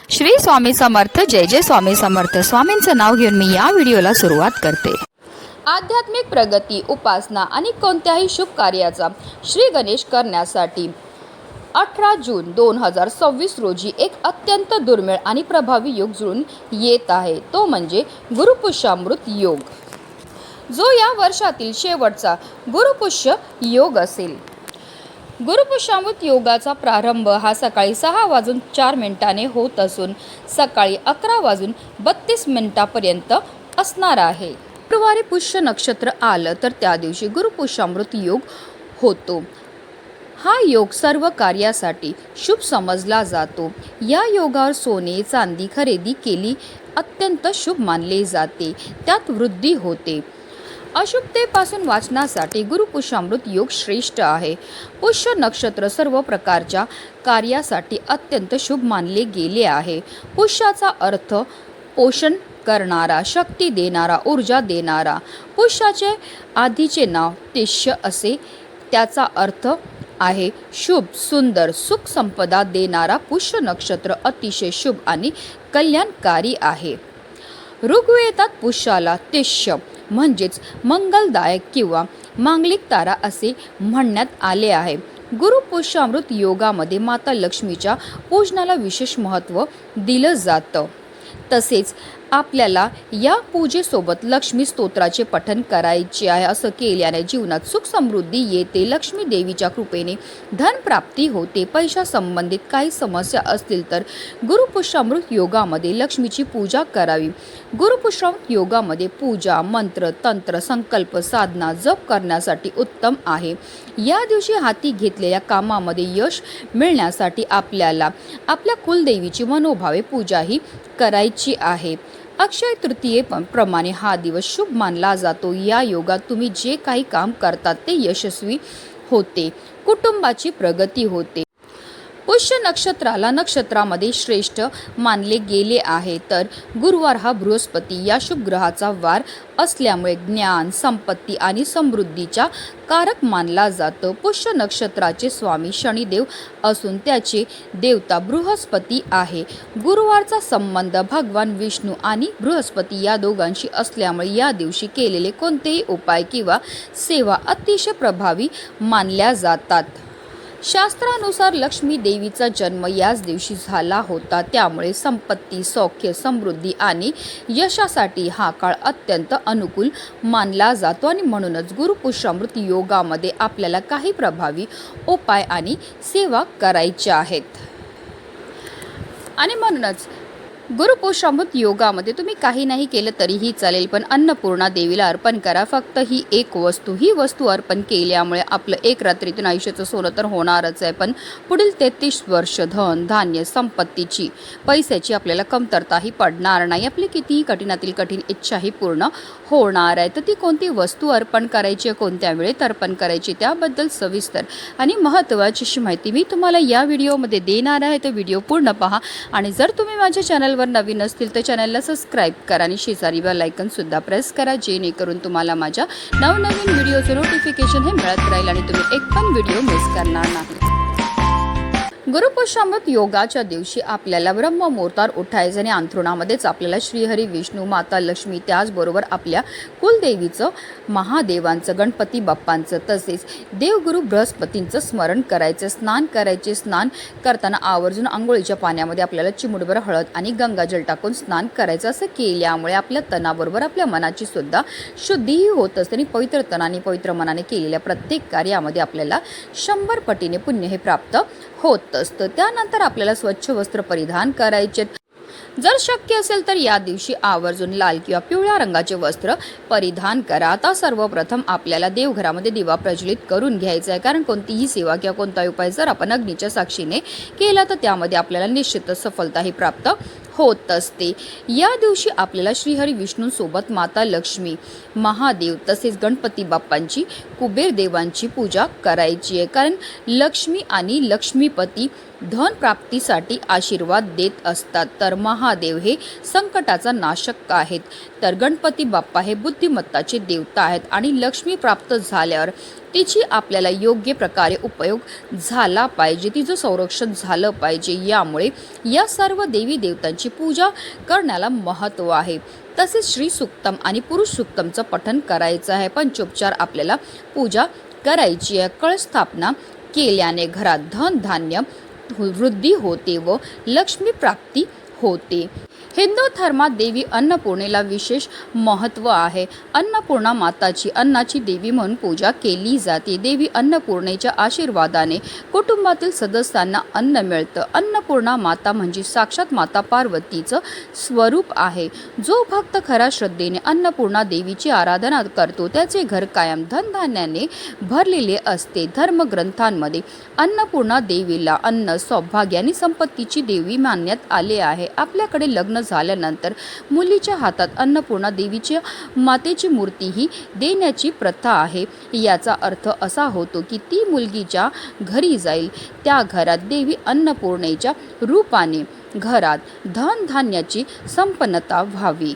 श्री स्वामी समर्थ. जय जय स्वामी समर्थ. स्वामींचं नाव घेऊन मी या व्हिडिओला सुरुवात करते. आध्यात्मिक प्रगती, उपासना आणि कोणत्याही शुभ कार्याचा श्री गणेश करण्यासाठी 18 जून 2026 रोजी एक अत्यंत दुर्मिळ आणि प्रभावी योग जुळून येत आहे. तो म्हणजे गुरुपुष्यामृत योग, जो या वर्षातील शेवटचा गुरुपुष्य योग असेल. गुरुपुष्यामृत योगाचा प्रारंभ हा सकाळी 6:04 होत असून सकाळी 11:32 असणार आहे. शुक्रवारी पुष्य नक्षत्र आलं तर त्या दिवशी गुरुपुष्यामृत योग होतो. हा योग सर्व कार्यासाठी शुभ समजला जातो. या योगावर सोने चांदी खरेदी केली अत्यंत शुभ मानले जाते. त्यात वृद्धी होते. अशुभतेपासून वाचण्यासाठी गुरुपुष्यामृत योग श्रेष्ठ आहे. पुष्य नक्षत्र सर्व प्रकारच्या कार्यासाठी अत्यंत शुभ मानले गेले आहे. पुष्याचा अर्थ पोषण करणारा, शक्ती देणारा, ऊर्जा देणारा. पुष्याचे आधीचे नाव तिष्य असे. त्याचा अर्थ आहे शुभ, सुंदर, सुख संपदा देणारा. पुष्य नक्षत्र अतिशय शुभ आणि कल्याणकारी आहे. ऋग्वेदात पुष्याला तिष्य म्हणजेच मंगलदायक किंवा मांगलिक तारा असे म्हणण्यात आले आहे. गुरुपुष्यामृत योगामध्ये माता लक्ष्मीच्या पूजनाला विशेष महत्त्व दिलं जातं. तसेच आपल्याला या पूजेसोबत लक्ष्मी स्तोत्राचे पठण करायचे आहे. असं केल्याने जीवनात सुख समृद्धी येते. लक्ष्मी देवीच्या कृपेने धनप्राप्ती होते. पैशासंबंधित काही समस्या असतील तर गुरुपुष्यामृत योगामध्ये लक्ष्मीची पूजा करावी. गुरुपुष्यामृत योगामध्ये पूजा, मंत्र, तंत्र, संकल्प, साधना, जप करण्यासाठी उत्तम आहे. या दिवशी हाती घेतलेल्या कामामध्ये यश मिळण्यासाठी आपल्याला आपल्या कुलदेवीची मनोभावे पूजाही करायची आहे. अक्षय तृतीयेप्रमाणे हा दिवस शुभ मानला जातो. या योगात तुम्ही जे काही काम करतात ते यशस्वी होते. कुटुंबाची प्रगती होते. पुष्य नक्षत्राला नक्षत्रामध्ये श्रेष्ठ मानले गेले आहे. तर गुरुवार हा बृहस्पती या शुभ ग्रहाचा वार असल्यामुळे ज्ञान, संपत्ती आणि समृद्धीचा कारक मानला जातो. पुष्य नक्षत्राचे स्वामी शनिदेव असून त्याचे देवता बृहस्पती आहे. गुरुवारचा संबंध भगवान विष्णू आणि बृहस्पती या दोघांशी असल्यामुळे या दिवशी केलेले कोणतेही उपाय किंवा सेवा अतिशय प्रभावी मानल्या जातात. शास्त्रानुसार लक्ष्मी देवीचा जन्म याच दिवशी झाला होता. त्यामुळे संपत्ती, सौख्य, समृद्धी आणि यशासाठी हा काळ अत्यंत अनुकूल मानला जातो. आणि म्हणूनच गुरुपुष्यामृत योगामध्ये आपल्याला काही प्रभावी उपाय आणि सेवा करायच्या आहेत. आणि म्हणूनच गुरुपुष्यामृत योगामध्ये तुम्ही काही नाही केलं तरीही चालेल, पण अन्नपूर्णा देवीला अर्पण करा. फक्त ही वस्तू अर्पण केल्यामुळे आपलं एक रात्रीतून आयुष्याचं सोनं तर होणारच आहे, पण पुढील 33 वर्ष धन, धान्य, संपत्तीची, पैशाची आपल्याला कमतरताही पडणार नाही. आपली कितीही कठीणातील कठीण इच्छाही पूर्ण होणार आहे. तर ती कोणती वस्तू अर्पण करायची, कोणत्या वेळेत अर्पण करायची, त्याबद्दल सविस्तर आणि महत्त्वाची अशी माहिती मी तुम्हाला या व्हिडिओमध्ये देणार आहे. तर व्हिडिओ पूर्ण पहा. आणि जर तुम्ही माझ्या चॅनलवर नवीन असतील तर चॅनलला सबस्क्राईब करा आणि शेजारी बेल आयकॉन सुद्धा प्रेस करा, जेणेकरून तुम्हाला माझ्या नवनवीन व्हिडिओचं नोटिफिकेशन हे मिळत राहील आणि तुम्ही एक पण व्हिडिओ मिस करणार नाही. गुरुपुष्यामृत योगाच्या दिवशी आपल्याला ब्रह्ममुहूर्तावर उठायचं आणि अंथरुणामध्येच आपल्याला श्रीहरी, विष्णू, माता लक्ष्मी, त्याचबरोबर आपल्या कुलदेवीचं, महादेवांचं, गणपती बाप्पांचं, तसेच देवगुरु बृहस्पतींचं स्मरण करायचं. स्नान करायचे. स्नान करताना आवर्जून आंघोळीच्या पाण्यामध्ये आपल्याला चिमुटभर हळद आणि गंगाजल टाकून स्नान करायचं. असं केल्यामुळे आपल्या तनाबरोबर आपल्या मनाची सुद्धा शुद्धीही होत असते आणि पवित्र तनाने, पवित्र मनाने केलेल्या प्रत्येक कार्यामध्ये आपल्याला 100 पटीने पुण्य हे प्राप्त होत असतं. त्यानंतर आपल्याला स्वच्छ वस्त्र परिधान करायचे. जर शक्य असेल तर या दिवशी आवर्जून लाल किंवा पिवळ्या रंगाचे वस्त्र परिधान करा. आता सर्वप्रथम आपल्याला देवघरामध्ये दिवा प्रज्वलित करून घ्यायचा आहे, कारण कोणतीही सेवा किंवा कोणताही उपाय जर आपण अग्नीच्या साक्षीने केला तर त्यामध्ये आपल्याला निश्चितच सफलताही प्राप्त होत असते. या दिवशी आपल्याला श्रीहरी विष्णूंसोबत माता लक्ष्मी, महादेव तसेच गणपती बाप्पांची, कुबेर देवांची पूजा करायची आहे, कारण लक्ष्मी आणि लक्ष्मीपती धन प्राप्तीसाठी आशीर्वाद देत असतात. तर महादेव हे संकटाचा नाशक आहेत. तर गणपती बाप्पा हे बुद्धिमत्ताचे देवता आहेत आणि लक्ष्मी प्राप्त झाल्यावर तिची आपल्याला योग्य प्रकारे उपयोग झाला पाहिजे, तिचं संरक्षण झालं पाहिजे. यामुळे या सर्व देवी देवतांची पूजा करण्याला महत्त्व आहे. तसेच श्री सुक्तम आणि पुरुष सुक्तमचं पठण करायचं आहे. पंचोपचार आपल्याला पूजा करायची आहे. कळश स्थापना केल्याने घरात धन धान्य वृद्धी होते व लक्ष्मी प्राप्ती होते. हिंदू धर्मात देवी अन्नपूर्णेला विशेष महत्त्व आहे. अन्नपूर्णा माताची अन्नाची देवी म्हणून पूजा केली जाते. देवी अन्नपूर्णेच्या आशीर्वादाने कुटुंबातील सदस्यांना अन्न मिळतं. अन्नपूर्णा माता म्हणजे साक्षात माता पार्वतीचं स्वरूप आहे. जो भक्त खऱ्या श्रद्धेने अन्नपूर्णा देवीची आराधना करतो त्याचे घर कायम धनधान्याने भरलेले असते. धर्मग्रंथांमध्ये अन्नपूर्णा देवीला अन्न, सौभाग्य आणि संपत्तीची देवी मानण्यात आले आहे. आपल्याकडे लग्न झाल्यानंतर मुलीच्या हातात अन्नपूर्णा देवीच्या मातेची मूर्ती ही देण्याची प्रथा आहे. याचा अर्थ असा होतो की ती मुलगीच्या घरी जाईल त्या घरात देवी अन्नपूर्णेच्या रूपाने घरात धनधान्याची संपन्नता व्हावी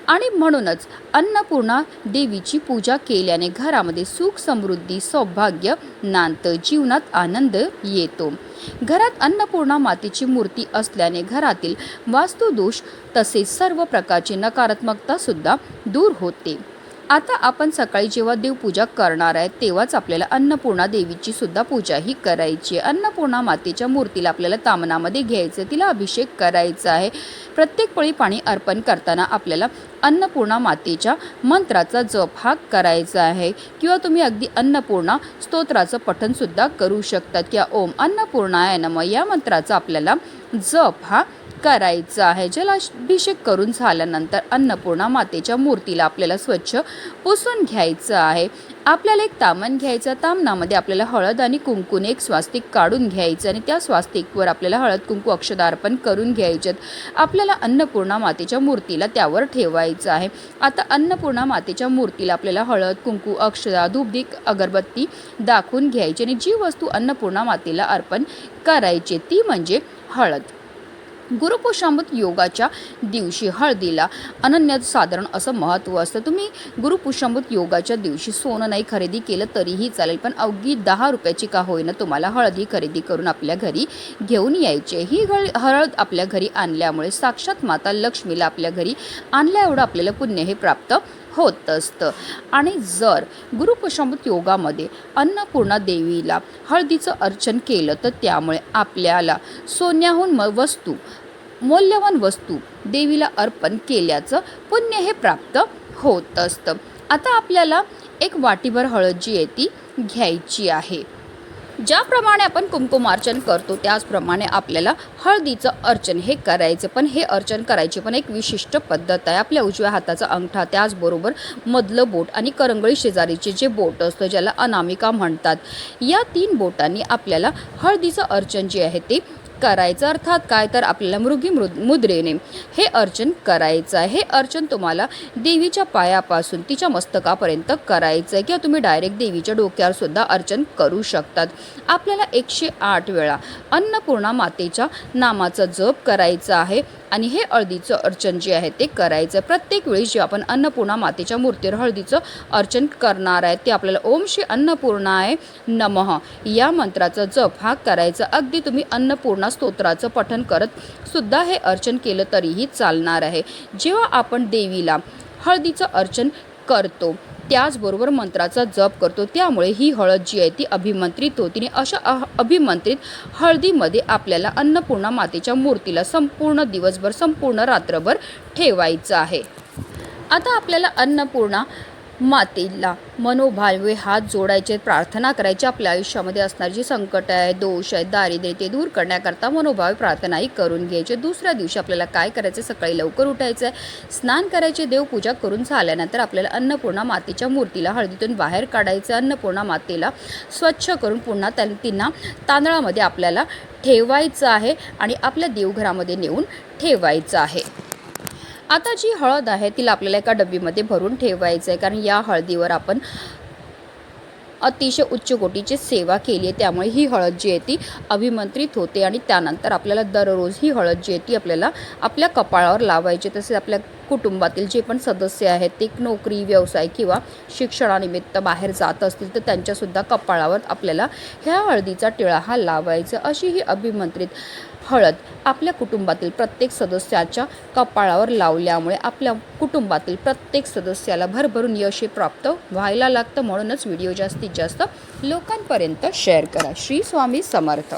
आणि म्हणूनच अन्नपूर्णा देवीची पूजा केल्याने घरामध्ये सुख, समृद्धी, सौभाग्य नांदतं, जीवनात आनंद येतो. घरात अन्नपूर्णा मातेची मूर्ती असल्याने घरातील वास्तुदोष तसेच सर्व प्रकारची नकारात्मकता सुद्धा दूर होते. आता आपण सकाळी जेव्हा देवपूजा करणार आहे तेव्हाच आपल्याला अन्नपूर्णा देवीची सुद्धा पूजा ही करायची आहे. अन्नपूर्णा मातेच्या मूर्तीला आपल्याला तामनामध्ये घ्यायचं, तिला अभिषेक करायचा आहे. प्रत्येक पळी पाणी अर्पण करताना आपल्याला अन्नपूर्णा मातेच्या मंत्राचा जप हा करायचा आहे किंवा तुम्ही अगदी अन्नपूर्णा स्तोत्राचं पठण सुद्धा करू शकतात किंवा ओम अन्नपूर्णाय नमः या मंत्राचा आपल्याला जप हा करायचा आहे. जलाभिषेक करून झाल्यानंतर अन्नपूर्णा मातेच्या मूर्तीला आपल्याला स्वच्छ पुसून घ्यायचं आहे. आपल्याला एक तामण घ्यायचं, तामणामध्ये आपल्याला हळद आणि कुंकूने एक स्वास्तिक काढून घ्यायचं आणि त्या स्वास्तिकवर आपल्याला हळद कुंकू अक्षता अर्पण करून घ्यायचेत. आपल्याला अन्नपूर्णा मातेच्या मूर्तीला त्यावर ठेवायचं आहे. आता अन्नपूर्णा मातेच्या मूर्तीला आपल्याला हळद कुंकू अक्षता धूपदीप अगरबत्ती दाखवून घ्यायची आणि जी वस्तू अन्नपूर्णा मातेला अर्पण करायची ती म्हणजे हळद. गुरुपुष्यामृत योगाच्या दिवशी हळदीला अनन्यसाधारण असं महत्त्व असतं. तुम्ही गुरुपुष्यामृत योगाच्या दिवशी सोनं नाही खरेदी केलं तरीही चालेल, पण अवघी 10 रुपयाची का होईना तुम्हाला हळद ही खरेदी करून आपल्या घरी घेऊन यायची. ही हळद आपल्या घरी आणल्यामुळे साक्षात माता लक्ष्मीला आपल्या घरी आणल्या एवढं आपल्याला पुण्य हे प्राप्त होत असतं. आणि जर गुरुपुष्यामृत योगामध्ये अन्नपूर्णा देवीला हळदीचं अर्चन केलं तर त्यामुळे आपल्याला सोन्याहून वस्तू, मौल्यवान वस्तू देवीला अर्पण केल्याचं पुण्य हे प्राप्त होत असतं. आता आपल्याला एक वाटीभर हळद जी आहे ती घ्यायची आहे. ज्याप्रमाणे आपण कुंकुमार्चन करतो त्याचप्रमाणे आपल्याला हळदीचं अर्चन हे करायचं. पण हे अर्चन करायची पण एक विशिष्ट पद्धत आहे. आपल्या उजव्या हाताचा अंगठा, त्याचबरोबर मधलं बोट आणि करंगळी शेजारीचे जे बोट असतं ज्याला अनामिका म्हणतात, या 3 बोटांनी आपल्याला हळदीचं अर्चन जे आहे ते करायचं. अर्थात काय तर आपल्याला मृगी मुद्रेने हे अर्चन करायचं आहे. हे अर्चन तुम्हाला देवीच्या पायापासून तिच्या मस्तकापर्यंत करायचं आहे किंवा तुम्ही डायरेक्ट देवीच्या डोक्यावर सुद्धा अर्चन करू शकतात. आपल्याला 108 वेळा अन्नपूर्णा मातेच्या नामाचा जप करायचा आहे आणि हे हळदीचं अर्चन जे आहे ते करायचं. प्रत्येक वेळी जे आपण अन्नपूर्णा मातेच्या मूर्तीवर हळदीचं अर्चन करणार आहे ते आपल्याला ओम श्री अन्नपूर्णाय नमः या मंत्राचा जप हा करायचा. अगदी तुम्ही अन्नपूर्णा स्तोत्राचं पठण करत सुद्धा हे अर्चन केलं तरीही चालणार आहे. जेव्हा आपण देवीला हळदीचं अर्चन करतो त्याचबरोबर मंत्राचा जप करतो त्यामुळे ही हळद जी आहे ती अभिमंत्रित होती आणि अशा अभिमंत्रित हळदीमध्ये आपल्याला अन्नपूर्णा मातेच्या मूर्तीला संपूर्ण दिवसभर, संपूर्ण रात्रभर ठेवायचं आहे. आता आपल्याला अन्नपूर्णा मातेला मनोभावे हात जोडायचे, प्रार्थना करायची. आपल्या आयुष्यामध्ये असणारी जी संकट आहे, दोष आहे, दारिद्र्य ते दूर करण्याकरता मनोभावे प्रार्थनाही करून घ्यायची. दुसऱ्या दिवशी आपल्याला काय करायचं, सकाळी लवकर उठायचं आहे, स्नान करायचे, देवपूजा करून झाल्यानंतर आपल्याला अन्नपूर्णा मातेच्या मूर्तीला हळदीतून बाहेर काढायचं. अन्नपूर्णा मातेला स्वच्छ करून पुन्हा त्यांना तांदळामध्ये आपल्याला ठेवायचं आहे आणि आपल्या देवघरामध्ये नेऊन ठेवायचं आहे. आता जी हळद आहे तिला आपल्याला एका डब्बीमध्ये भरून ठेवायचं आहे, कारण या हळदीवर आपण अतिशय उच्च कोटीची सेवा केली आहे, त्यामुळे ही हळद जी आहे ती अभिमंत्रित होते आणि त्यानंतर आपल्याला दररोज ही हळद जी आहे ती आपल्याला आपल्या कपाळावर लावायची. तसेच आपल्या कुटुंबातील जे पण सदस्य आहेत ते नोकरी, व्यवसाय किंवा शिक्षणानिमित्त बाहेर जात असतील तर त्यांच्यासुद्धा कपाळावर आपल्याला ह्या हळदीचा टिळा हा लावायचा. अशी ही अभिमंत्रित हळद आपल्या कुटुंबातील प्रत्येक सदस्याच्या कपाळावर लावल्यामुळे आपल्या कुटुंबातील प्रत्येक सदस्याला भरभरून यश हे प्राप्त व्हायला लागतं. म्हणूनच व्हिडिओ जास्तीत जास्त लोकांपर्यंत शेअर करा. श्री स्वामी समर्थ.